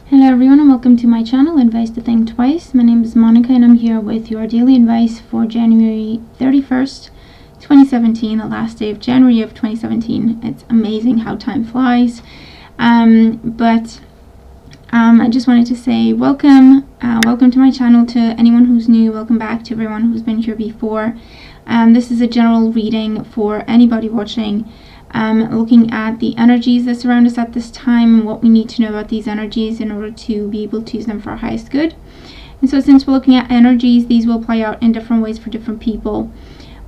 Hello everyone and welcome to my channel, Advice to Think Twice. My name is Monica and I'm here with your daily advice for January 31st, 2017, the last day of January of 2017. It's amazing how time flies. I just wanted to say welcome to my channel. To anyone who's new, welcome back. To everyone who's been here before. This is a general reading for anybody watching. Looking at the energies that surround us at this time and what we need to know about these energies in order to be able to use them for our highest good. And so since we're looking at energies, these will play out in different ways for different people,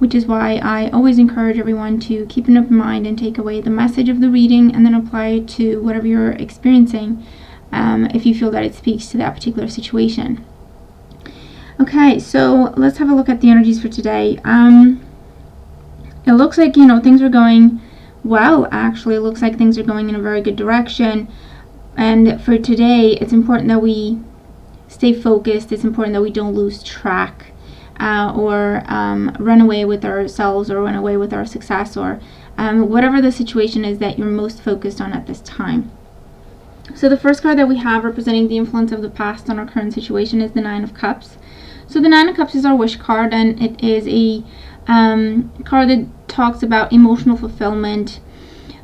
which is why I always encourage everyone to keep an open mind and take away the message of the reading and then apply it to whatever you're experiencing, if you feel that it speaks to that particular situation. Okay, so let's have a look at the energies for today. It looks like, things are going well. Actually, it looks like things are going in a very good direction, and for today it's important that we stay focused. It's important that we don't lose track or run away with ourselves or run away with our success or whatever the situation is that you're most focused on at this time. So the first card that we have representing the influence of the past on our current situation is the Nine of Cups. So the Nine of Cups is our wish card, and it is a card that talks about emotional fulfillment,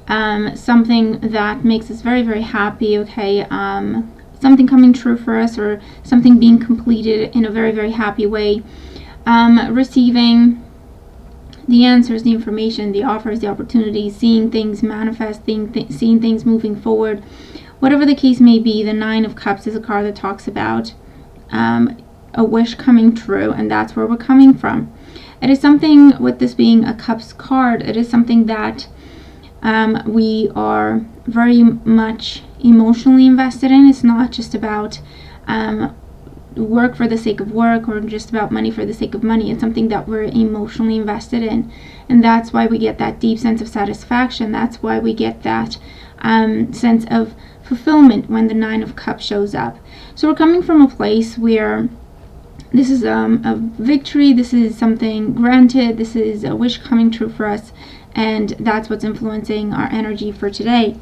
something that makes us very, very happy, okay, something coming true for us or something being completed in a very, very happy way, receiving the answers, the information, the offers, the opportunities, seeing things manifest, seeing things moving forward. Whatever the case may be, the Nine of Cups is a card that talks about a wish coming true, and that's where we're coming from. It is something, with this being a Cups card, it is something that we are very much emotionally invested in. It's not just about work for the sake of work or just about money for the sake of money. It's something that we're emotionally invested in, and that's why we get that deep sense of satisfaction. That's why we get that sense of fulfillment when the Nine of Cups shows up. So we're coming from a place where this is a victory, this is something granted, this is a wish coming true for us, and that's what's influencing our energy for today.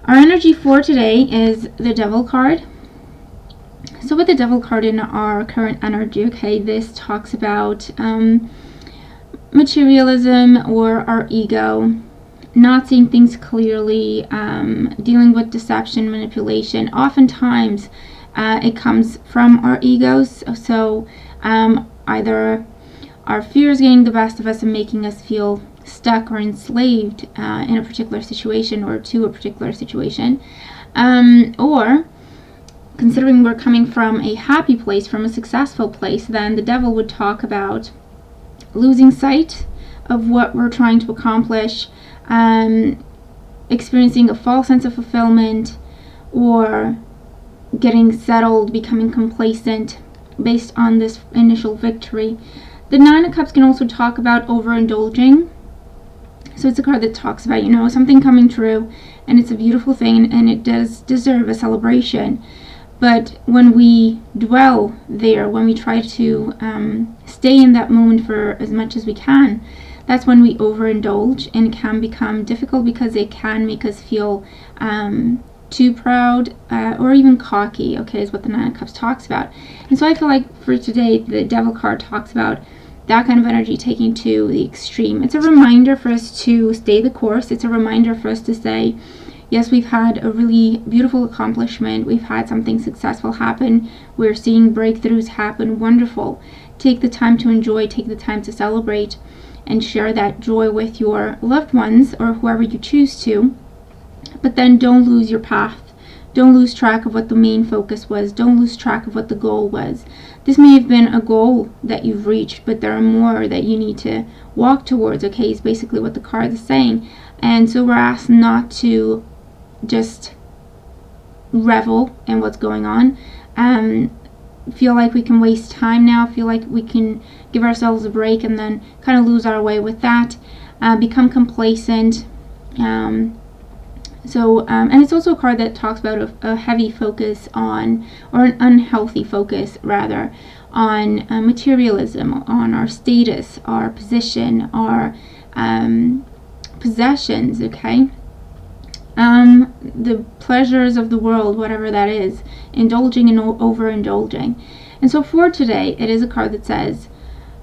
Our energy for today is the Devil card. So with the Devil card in our current energy, okay, this talks about materialism or our ego, not seeing things clearly, dealing with deception, manipulation. Oftentimes it comes from our egos, so either our fears getting the best of us and making us feel stuck or enslaved in a particular situation or to a particular situation, or considering we're coming from a happy place, from a successful place, then the Devil would talk about losing sight of what we're trying to accomplish, experiencing a false sense of fulfillment, or getting settled, becoming complacent based on this initial victory. The Nine of Cups can also talk about overindulging. So it's a card that talks about, something coming true, and it's a beautiful thing, and it does deserve a celebration. But when we dwell there, when we try to stay in that moment for as much as we can, that's when we overindulge, and it can become difficult because it can make us feel too proud or even cocky, okay, is what the Nine of Cups talks about. And so I feel like for today, the Devil card talks about that kind of energy taking to the extreme. It's a reminder for us to stay the course. It's a reminder for us to say, yes, we've had a really beautiful accomplishment. We've had something successful happen. We're seeing breakthroughs happen. Wonderful. Take the time to enjoy, take the time to celebrate, and share that joy with your loved ones or whoever you choose to. But then don't lose your path. Don't lose track of what the main focus was. Don't lose track of what the goal was. This may have been a goal that you've reached, but there are more that you need to walk towards, okay, is basically what the card is saying. And so we're asked not to just revel in what's going on, feel like we can waste time now, feel like we can give ourselves a break and then kind of lose our way with that, become complacent. And it's also a card that talks about a heavy focus on, or an unhealthy focus rather, on materialism, on our status, our position, our possessions, okay? the pleasures of the world, whatever that is, indulging and overindulging. And so for today, it is a card that says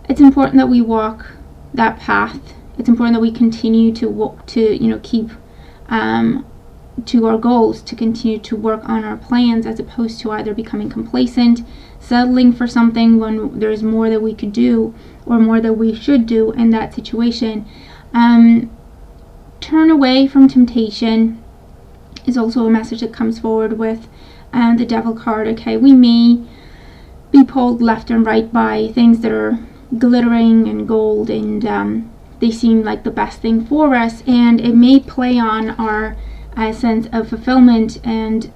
it's important that we walk that path. It's important that we continue to walk, to keep to our goals, to continue to work on our plans, as opposed to either becoming complacent, settling for something when there's more that we could do or more that we should do in that situation. Turn away from temptation is also a message that comes forward with the Devil card. Okay, we may be pulled left and right by things that are glittering and gold, and they seem like the best thing for us, and it may play on our sense of fulfillment and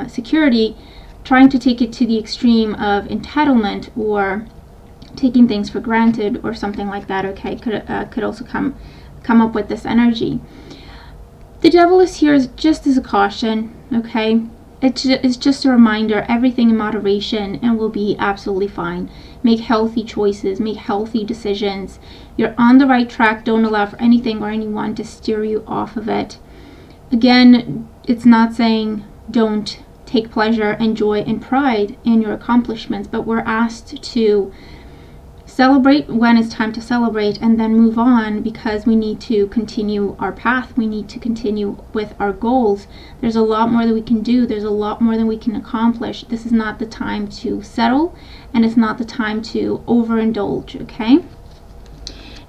security, trying to take it to the extreme of entitlement or taking things for granted or something like that. Okay, could also come up with this energy. The Devil is here just as a caution. Okay, it's just a reminder, everything in moderation and we'll be absolutely fine. Make healthy choices, make healthy decisions. You're on the right track. Don't allow for anything or anyone to steer you off of it. Again, it's not saying don't take pleasure and joy and pride in your accomplishments, but we're asked to celebrate when it's time to celebrate and then move on, because we need to continue our path. We need to continue with our goals. There's a lot more that we can do. There's a lot more than we can accomplish. This is not the time to settle, and it's not the time to overindulge, okay?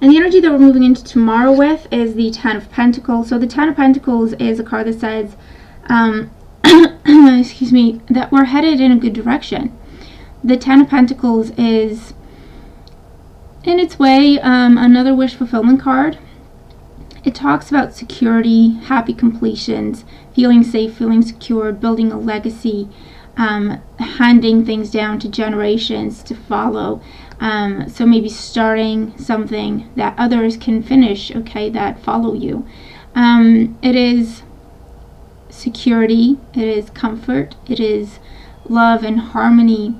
And the energy that we're moving into tomorrow with is the Ten of Pentacles. So the Ten of Pentacles is a card that says, excuse me, that we're headed in a good direction. The Ten of Pentacles is, in its way, another wish fulfillment card. It talks about security, happy completions, feeling safe, feeling secured, building a legacy, handing things down to generations to follow. So maybe starting something that others can finish, okay, that follow you. It is security, it is comfort, it is love and harmony.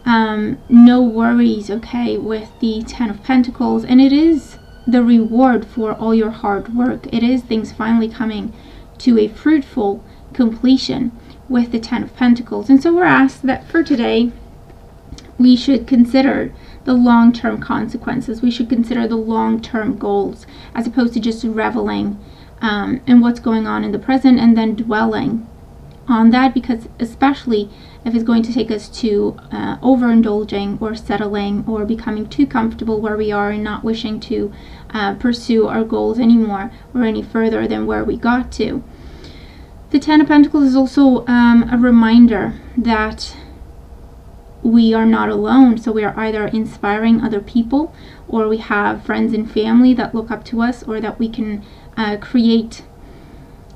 No worries, okay, with the Ten of Pentacles, and it is the reward for all your hard work. It is things finally coming to a fruitful completion with the Ten of Pentacles. And so we're asked that for today we should consider the long-term consequences. We should consider the long-term goals, as opposed to just reveling in what's going on in the present and then dwelling on that, because especially if it's going to take us to overindulging or settling or becoming too comfortable where we are and not wishing to pursue our goals anymore or any further than where we got to. The Ten of Pentacles is also a reminder that we are not alone. So we are either inspiring other people, or we have friends and family that look up to us, or that we can create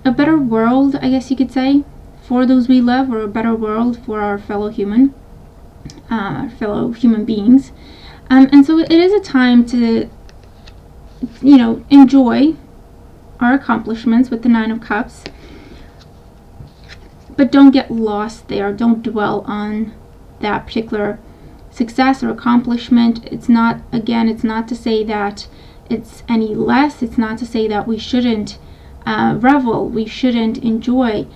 a better world, I guess you could say, for those we love, or a better world for our fellow human beings. And so it is a time to, enjoy our accomplishments with the Nine of Cups, but don't get lost there. Don't dwell on that particular success or accomplishment. It's not to say that it's any less. It's not to say that we shouldn't revel, we shouldn't enjoy.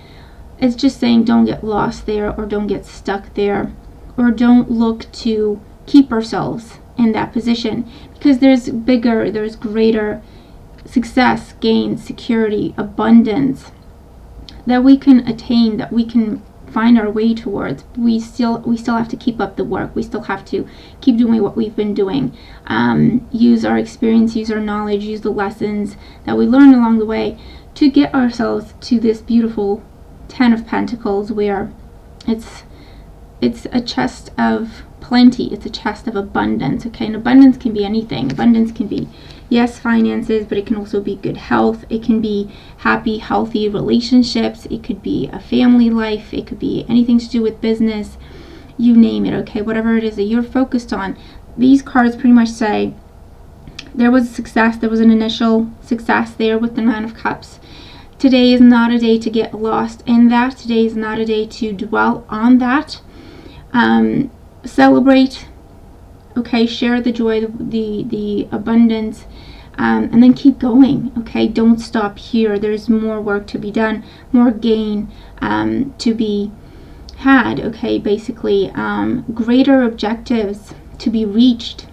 It's just saying don't get lost there, or don't get stuck there, or don't look to keep ourselves in that position, because there's greater success, gain, security, abundance that we can attain, that we can find our way towards. We still have to keep up the work. We still have to keep doing what we've been doing. Use our experience, use our knowledge, use the lessons that we learn along the way to get ourselves to this beautiful Ten of Pentacles, where it's a chest of plenty. It's a chest of abundance. Okay, and abundance can be anything. Abundance can be, yes, finances, but it can also be good health. It can be happy, healthy relationships. It could be a family life. It could be anything to do with business. You name it, okay? Whatever it is that you're focused on. These cards pretty much say there was success. There was an initial success there with the Nine of Cups. Today is not a day to get lost in that. Today is not a day to dwell on that. Celebrate, okay? Share the joy, the abundance. and then keep going. Okay, don't stop here. There's more work to be done, more gain to be had. Okay, basically, greater objectives to be reached,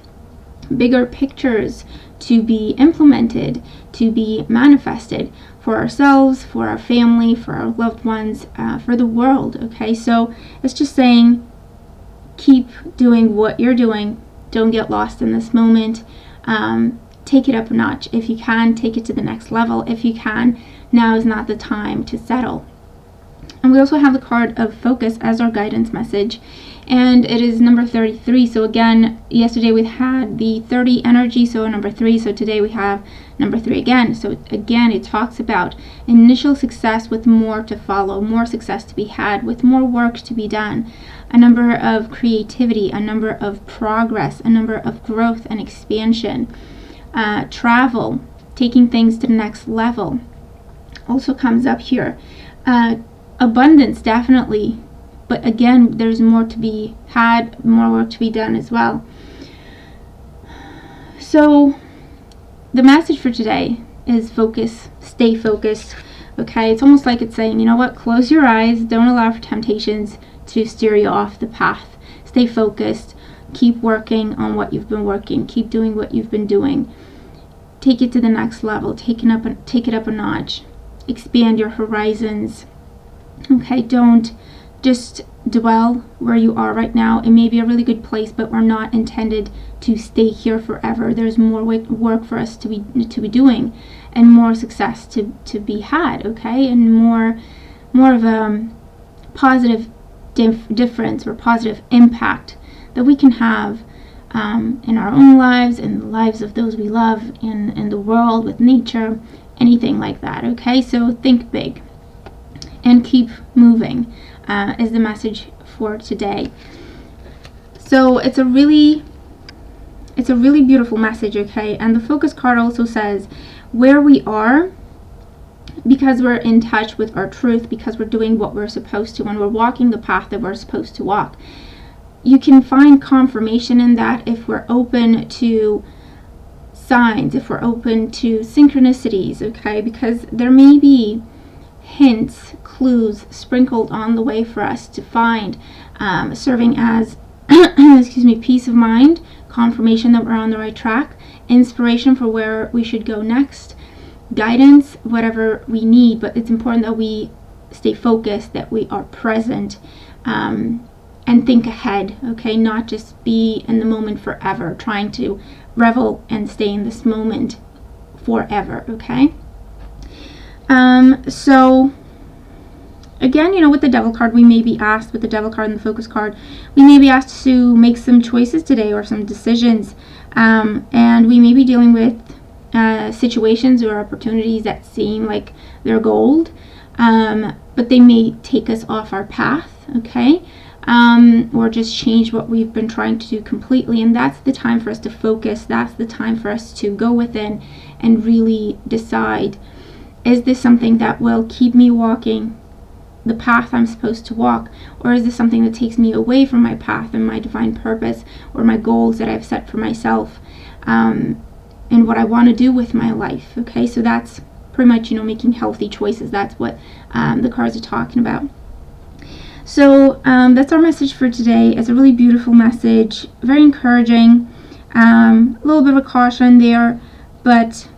bigger pictures to be implemented, to be manifested for ourselves, for our family, for our loved ones, for the world. Okay, so it's just saying, keep doing what you're doing. Don't get lost in this moment. Take it up a notch. If you can, take it to the next level. If you can, now is not the time to settle. And we also have the card of focus as our guidance message, and it is number 33. So again, yesterday we had the 30 energy, so number 3. So today we have number 3 again. So again, it talks about initial success with more to follow, more success to be had with more work to be done, a number of creativity, a number of progress, a number of growth and expansion, travel, taking things to the next level also comes up here. Abundance, definitely, but again, there's more to be had, more work to be done as well. So the message for today is focus, stay focused. Okay, it's almost like it's saying, you know what, close your eyes, don't allow for temptations to steer you off the path. Stay focused, keep working on what you've been working, keep doing what you've been doing. Take it to the next level, take it up a notch, expand your horizons. Okay, don't just dwell where you are right now. It may be a really good place, but we're not intended to stay here forever. There's more work for us to be doing, and more success to be had. Okay, and more of a positive difference or positive impact that we can have in our own lives, in the lives of those we love, in the world, with nature, anything like that. Okay, so think big and keep moving is the message for today. So it's a really beautiful message. Okay, and the focus card also says where we are, because we're in touch with our truth, because we're doing what we're supposed to, and we're walking the path that we're supposed to walk. You can find confirmation in that if we're open to signs, if we're open to synchronicities. Okay, because there may be hints, clues sprinkled on the way for us to find, serving as peace of mind, confirmation that we're on the right track, inspiration for where we should go next, guidance, whatever we need. But it's important that we stay focused, that we are present, and think ahead. Okay, not just be in the moment forever, trying to revel and stay in this moment forever. Okay. So again, with the Devil card, we may be asked, with the Devil card and the Focus card, we may be asked to make some choices today or some decisions, and we may be dealing with situations or opportunities that seem like they're gold, but they may take us off our path. Okay, or just change what we've been trying to do completely, and that's the time for us to focus. That's the time for us to go within and really decide, is this something that will keep me walking the path I'm supposed to walk, or is this something that takes me away from my path and my divine purpose, or my goals that I've set for myself, and what I want to do with my life? Okay, so that's pretty much, making healthy choices. That's what the cards are talking about. So that's our message for today. It's a really beautiful message, very encouraging, a little bit of a caution there, but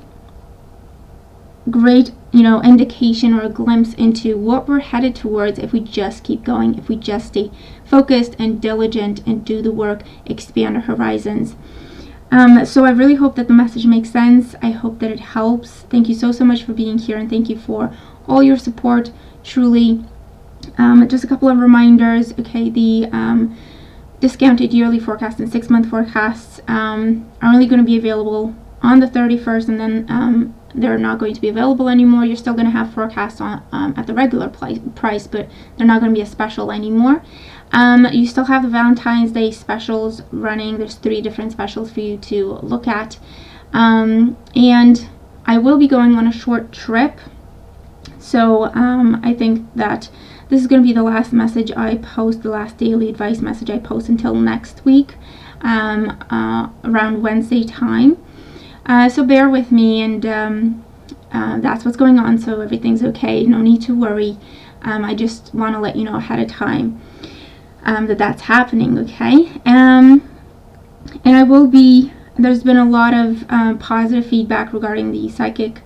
great, indication or a glimpse into what we're headed towards if we just keep going, if we just stay focused and diligent and do the work, expand our horizons. So I really hope that the message makes sense. I hope that it helps. Thank you so much for being here, and thank you for all your support, truly. Just a couple of reminders. Okay, the discounted yearly forecast and 6-month forecasts are only going to be available on the 31st, and then they're not going to be available anymore. You're still going to have forecasts on at the regular price, but they're not going to be a special anymore. You still have the Valentine's Day specials running. There's 3 different specials for you to look at, and I will be going on a short trip, so I think that this is going to be the last message I post, the last daily advice message I post until next week, around Wednesday time. So bear with me, and that's what's going on, so everything's okay. No need to worry. I just want to let you know ahead of time that that's happening, okay? And I will be, there's been a lot of positive feedback regarding the psychic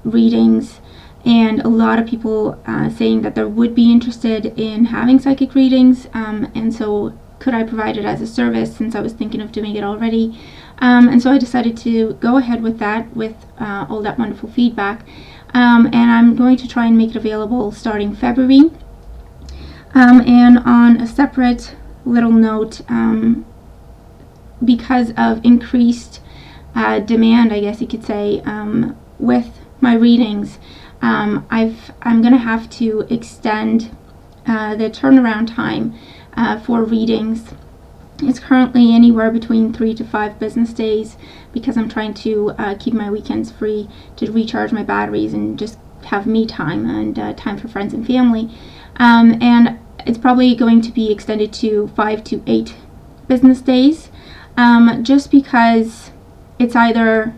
readings, and a lot of people saying that they would be interested in having psychic readings, and so could I provide it as a service, since I was thinking of doing it already. And so I decided to go ahead with that, with all that wonderful feedback, and I'm going to try and make it available starting February. And on a separate little note, because of increased demand, I guess you could say, with my readings, I'm going to have to extend the turnaround time for readings. It's currently anywhere between 3 to 5 business days, because I'm trying to keep my weekends free to recharge my batteries and just have me time and time for friends and family. And it's probably going to be extended to 5 to 8 business days, just because it's either,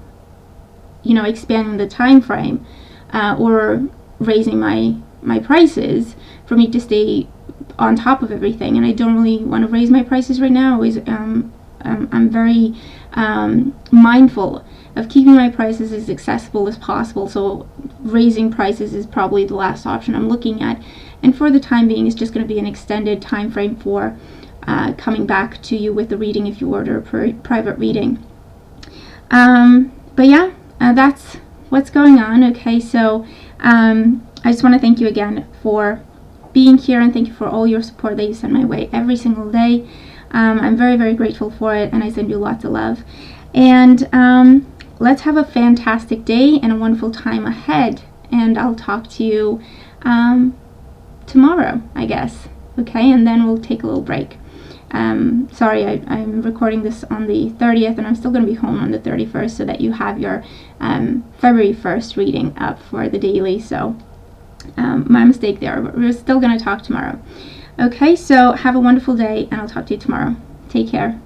expanding the time frame or raising my prices for me to stay on top of everything, and I don't really want to raise my prices right now. I'm very mindful of keeping my prices as accessible as possible, so raising prices is probably the last option I'm looking at, and for the time being it's just going to be an extended time frame for coming back to you with the reading if you order a private reading. But yeah, that's what's going on. Okay, so I just want to thank you again for being here, and thank you for all your support that you send my way every single day. I'm very, very grateful for it, and I send you lots of love. And let's have a fantastic day and a wonderful time ahead, and I'll talk to you tomorrow, I guess. Okay, and then we'll take a little break. Sorry, I'm recording this on the 30th, and I'm still going to be home on the 31st, so that you have your February 1st reading up for the daily. So my mistake there, but we're still going to talk tomorrow. Okay, so have a wonderful day, and I'll talk to you tomorrow. Take care.